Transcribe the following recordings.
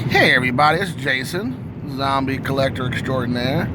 Hey everybody, it's Jason, zombie collector extraordinaire,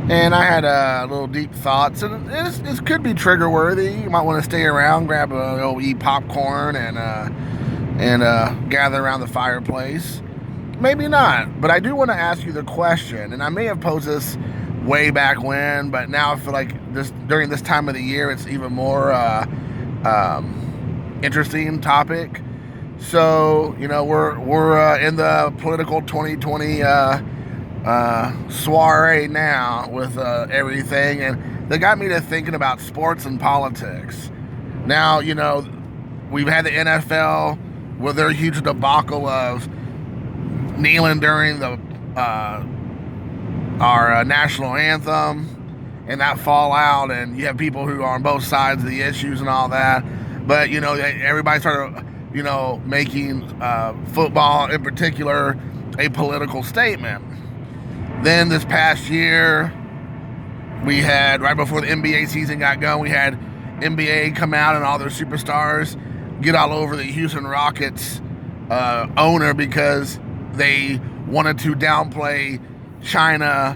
and I had a little deep thoughts, and this could be trigger worthy. You might want to stay around, grab eat popcorn, and gather around the fireplace. Maybe not, but I do want to ask you the question, and I may have posed this way back when, but now I feel like this during this time of the year, it's even more interesting topic. So we're in the political 2020 soiree now with everything, and that got me to thinking about sports and politics. Now we've had the NFL with their huge debacle of kneeling during the our national anthem and that fallout, and you have people who are on both sides of the issues and all that. But everybody started making football in particular a political statement. Then this past year, we had, right before the NBA season got going, we had NBA come out and all their superstars get all over the Houston Rockets owner because they wanted to downplay China,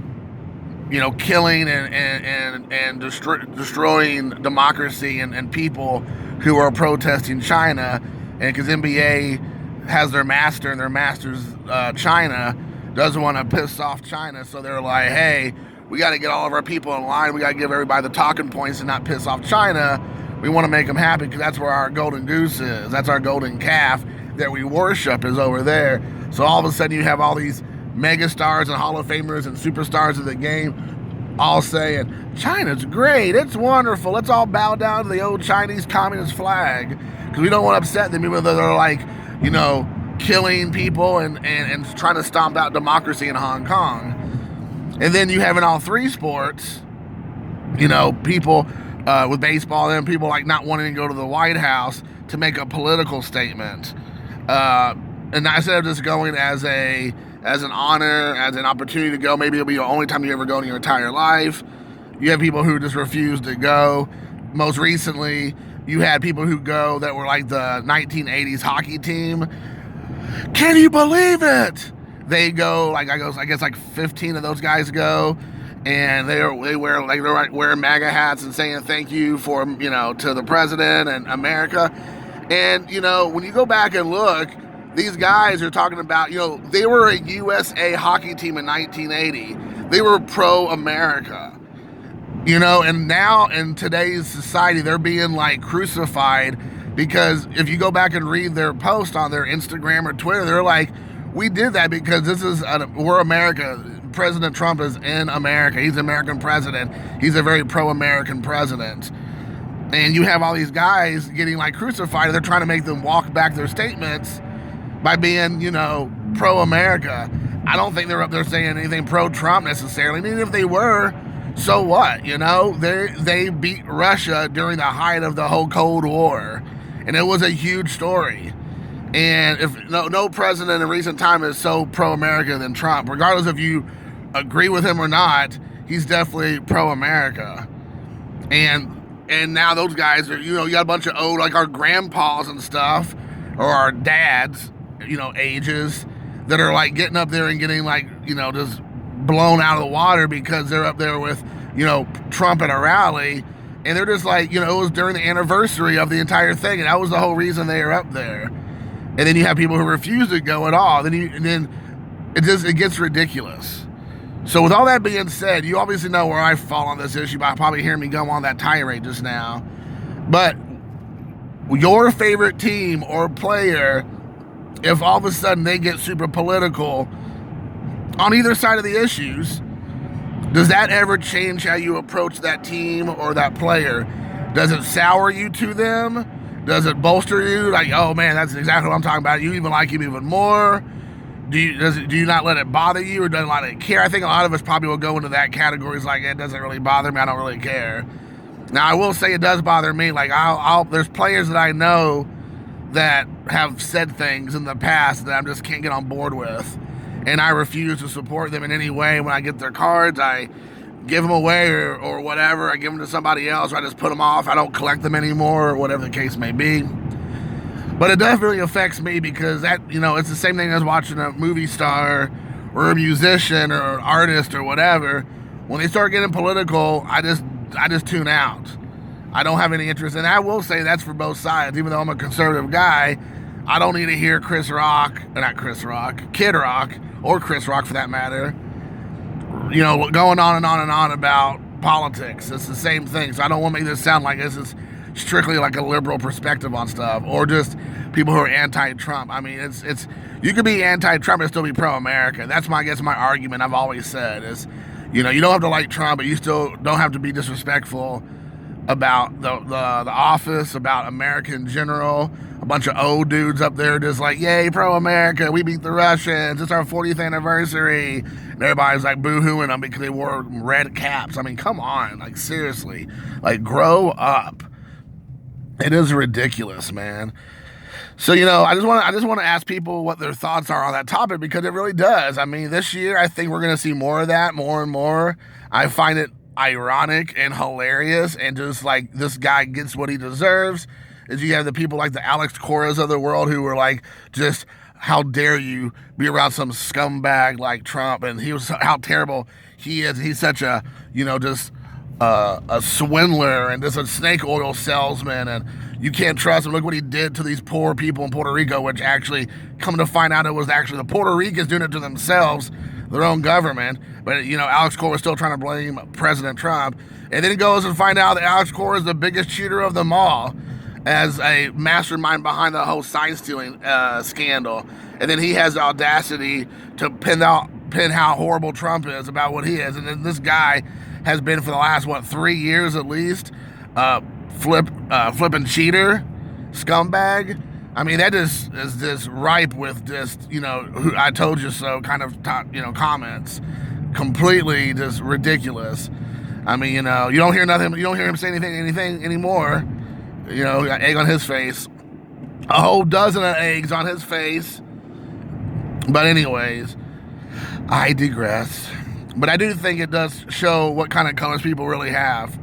killing and destroying democracy and people who are protesting China. And because NBA has their master, and their master's China, doesn't want to piss off China, so they're like, hey, we got to get all of our people in line. We got to give everybody the talking points and not piss off China. We want to make them happy because that's where our golden goose is. That's our golden calf that we worship is over there. So all of a sudden you have all these mega stars and Hall of Famers and superstars of the game all saying, China's great, it's wonderful, let's all bow down to the old Chinese communist flag. Because we don't want to upset them, even though they're like, killing people and trying to stomp out democracy in Hong Kong. And then you have in all three sports, people with baseball and people like not wanting to go to the White House to make a political statement. And instead of just going as an honor, as an opportunity to go, maybe it'll be the only time you ever go in your entire life. You have people who just refuse to go. Most recently, you had people who go that were like the 1980s hockey team. Can you believe it? They go, I guess like 15 of those guys go, and they're wearing MAGA hats and saying thank you for to the president and America. And when you go back and look, these guys are talking about they were a USA hockey team in 1980. They were pro-America. And now in today's society, they're being like crucified because if you go back and read their post on their Instagram or Twitter, they're like, we did that because we're America. President Trump is in America. He's an American president. He's a very pro-American president. And you have all these guys getting like crucified. They're trying to make them walk back their statements by being, pro-America. I don't think they're up there saying anything pro-Trump necessarily. And even if they were, so what? They beat Russia during the height of the whole Cold War, and it was a huge story. And if no president in recent time is so pro-America than Trump, regardless if you agree with him or not, he's definitely pro-America. And now those guys are, you got a bunch of old, like our grandpas and stuff, or our dads, ages, that are like getting up there and getting like, just blown out of the water because they're up there with, Trump at a rally, and they're just like, it was during the anniversary of the entire thing, and that was the whole reason they were up there. And then you have people who refuse to go at all. Then it gets ridiculous. So with all that being said, you obviously know where I fall on this issue by probably hearing me go on that tirade just now. But your favorite team or player, if all of a sudden they get super political on either side of the issues, does that ever change how you approach that team or that player? Does it sour you to them? Does it bolster you? Like, oh man, that's exactly what I'm talking about. You even like him even more? Do you not let it bother you, or doesn't let it care? I think a lot of us probably will go into that category. It's like, it doesn't really bother me. I don't really care. Now, I will say it does bother me. Like, there's players that I know that have said things in the past that I just can't get on board with. And I refuse to support them in any way. When I get their cards, I give them away or whatever. I give them to somebody else, or I just put them off. I don't collect them anymore, or whatever the case may be. But it definitely affects me because that, it's the same thing as watching a movie star or a musician or an artist or whatever. When they start getting political, I just tune out. I don't have any interest. And I will say that's for both sides. Even though I'm a conservative guy, I don't need to hear Kid Rock, or Chris Rock for that matter, going on and on and on about politics. It's the same thing. So I don't want to make this sound like this is strictly like a liberal perspective on stuff, or just people who are anti-Trump. I mean, it's you could be anti-Trump and still be pro-America. That's my argument. I've always said is, you don't have to like Trump, but you still don't have to be disrespectful about the office, about America in general. A bunch of old dudes up there just like, yay, pro-America, we beat the Russians, it's our 40th anniversary. And everybody's like boo-hooing them because they wore red caps. I mean, come on, like seriously, like grow up. It is ridiculous, man. So, I just want to ask people what their thoughts are on that topic, because it really does. I mean, this year, I think we're going to see more of that, more and more. I find it ironic and hilarious, and just like this guy gets what he deserves. Is you have the people like the Alex Coras of the world who were like, just how dare you be around some scumbag like Trump, and how terrible he is. He's such a, just a swindler and just a snake oil salesman, and you can't trust him. Look what he did to these poor people in Puerto Rico, which actually, come to find out, it was actually the Puerto Ricans doing it to themselves, their own government. But, Alex Cora was still trying to blame President Trump. And then he goes and find out that Alex Cora is the biggest cheater of them all, as a mastermind behind the whole sign stealing scandal. And then he has the audacity to pin how horrible Trump is about what he is. And then this guy has been for the last, 3 years at least, flipping cheater, scumbag. I mean, that is just ripe with just, I told you so kind of, comments. Completely just ridiculous. I mean, you don't hear nothing, you don't hear him say anything anymore. Got egg on his face. A whole dozen of eggs on his face. But anyways, I digress. But I do think it does show what kind of colors people really have.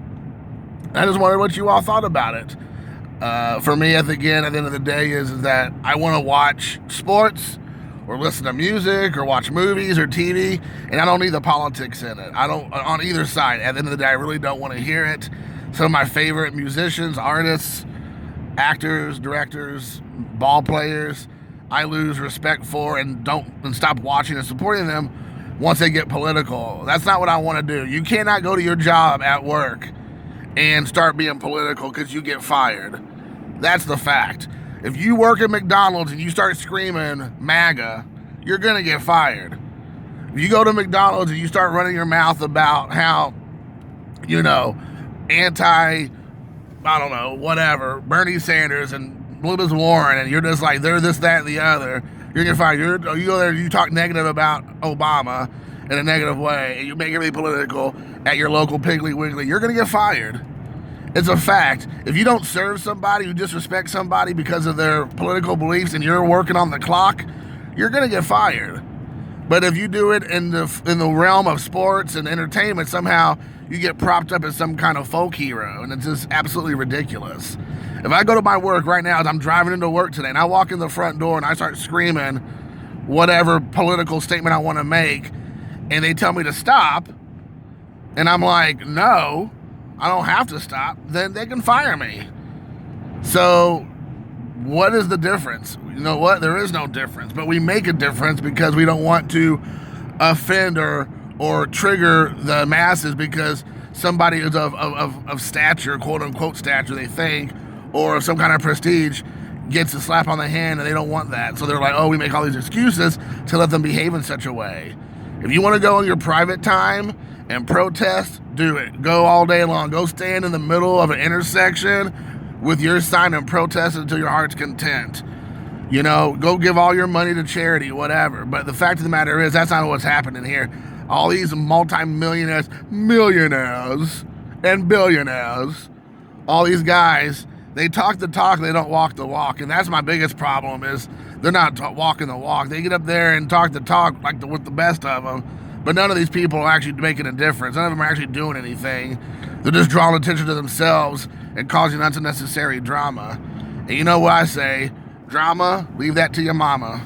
I just wondered what you all thought about it. For me, at the end of the day, is that I want to watch sports or listen to music or watch movies or TV, and I don't need the politics in it. I don't, on either side. At the end of the day, I really don't want to hear it. Some of my favorite musicians, artists, actors, directors, ball players, I lose respect for and stop watching and supporting them once they get political. That's not what I want to do. You cannot go to your job at work and start being political because you get fired. That's the fact. If you work at McDonald's and you start screaming MAGA, you're going to get fired. If you go to McDonald's and you start running your mouth about how, whatever, Bernie Sanders and Elizabeth Warren, and you're just like, they're this, that, and the other, you're gonna find you go there, you talk negative about Obama in a negative way, and you make everything political at your local Piggly Wiggly, you're gonna get fired. It's a fact. If you don't serve somebody, you disrespect somebody because of their political beliefs, and you're working on the clock, you're gonna get fired. But if you do it in the realm of sports and entertainment, somehow you get propped up as some kind of folk hero, and it's just absolutely ridiculous. If I go to my work right now, as I'm driving into work today, and I walk in the front door and I start screaming whatever political statement I want to make, and they tell me to stop, and I'm like, no, I don't have to stop, then they can fire me. So what is the difference? You know what? There is no difference, but we make a difference because we don't want to offend or trigger the masses because somebody is of stature, quote unquote stature, they think, or some kind of prestige gets a slap on the hand, and they don't want that. So they're like, oh, we make all these excuses to let them behave in such a way. If you want to go in your private time and protest, do it. Go all day long. Go stand in the middle of an intersection with your sign and protest until your heart's content. Go give all your money to charity, whatever. But the fact of the matter is, that's not what's happening here. All these multi-millionaires, millionaires, and billionaires, all these guys, they talk the talk, they don't walk the walk. And that's my biggest problem, is they're not walking the walk. They get up there and talk the talk with the best of them, but none of these people are actually making a difference. None of them are actually doing anything. They're just drawing attention to themselves and causing unnecessary drama. And you know what I say? Drama, leave that to your mama.